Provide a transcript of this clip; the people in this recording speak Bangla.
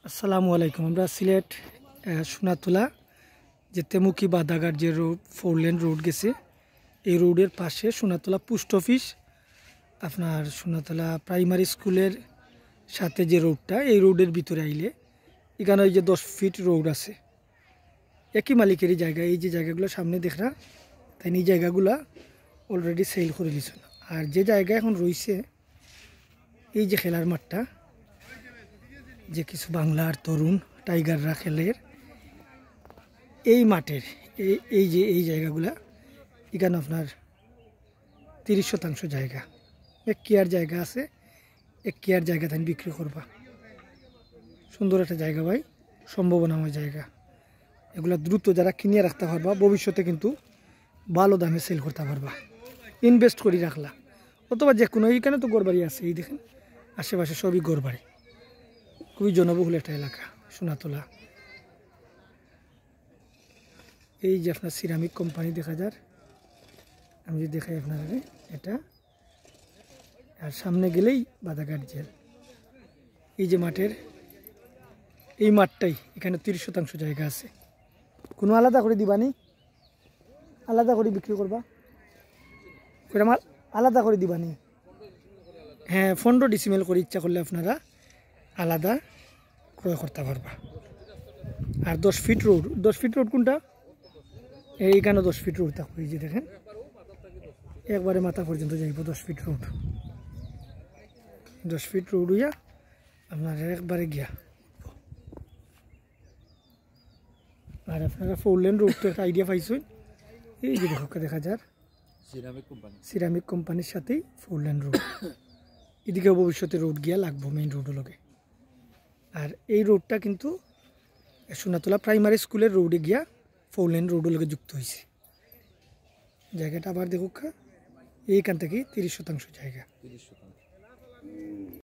আসসালামু আলাইকুম। আমরা সিলেট সোনাতলা যে তেমুকি বাদাঘাট যে রোড 4 লেন রোড গেছে, এই রোডের পাশে সোনাতলা পোস্ট অফিস, আপনার সোনাতলা প্রাইমারি স্কুলের সাথে যে রোডটা, এই রোডের ভিতরে আইলে এখানে ওই যে 10 ফিট রোড আছে, একই মালিকেরই জায়গা। এই যে জায়গাগুলো সামনে দেখরা, তাই এই জায়গাগুলা অলরেডি সেল করে দিয়েছেন। আর যে জায়গা এখন রয়েছে, এই যে খেলার মাঠটা, যে কিছু বাংলার তরুণ টাইগাররা খেলের, এই মাঠের এই যে এই জায়গাগুলা, এখানে আপনার 30% জায়গা, 1 কেয়ার জায়গা আছে। 1 কেয়ার জায়গা তাই বিক্রি করবা। সুন্দর একটা জায়গা ভাই, সম্ভাবনাময় জায়গা। এগুলা দ্রুত যারা কিনিয়ে রাখতে পারবা, ভবিষ্যতে কিন্তু ভালো দামে সেল করতে পারবা, ইনভেস্ট করে রাখলা। অথবা যে কোনো, এইখানে তো গড়বাড়ি আছে, এই দেখেন আশেপাশে সবই গড়বাড়ি, খুবই জনবহুল একটা এলাকা সোনাতলা। এই যে আপনার সিরামিক কোম্পানি দেখা যার, আমি যদি দেখাই আপনার এটা, আর সামনে গেলেই বাদাঘাট জেল। এই যে মাঠের এই মাঠটাই, এখানে 30% জায়গা আছে। কোনো আলাদা করে দিবানি, আলাদা করে বিক্রি করবা, মাল আলাদা করে দিবানি। হ্যাঁ, 15 ডিসিমেল করে ইচ্ছা করলে আপনারা আলাদা ক্রয় করতে পারবা। আর 10 ফিট রোড, 10 ফিট রোড কোনটা? এইখানে 10 ফিট রোড থাকবে। এই যে দেখেন, একবারে মাথা পর্যন্ত যাইব 10 ফিট রোড। 10 ফিট রোড হইয়া আপনার একবারে গিয়া। আর আপনারা 4 লেন রোড তো একটা আইডিয়া পাইছেন। এই যে দেখা যার সিরামিক কোম্পানির সাথেই 4 লেন রোড। এদিকে ভবিষ্যতে রোড গিয়া লাগবো মেইন রোড লগে। আর এই রোডটা কিন্তু সোনাতলা প্রাইমারি স্কুলের রোডে গিয়া 4 লেন রোডের লগে যুক্ত হয়েছে। জায়গাটা আবার দেখুক, এইখান থেকে 30% জায়গা।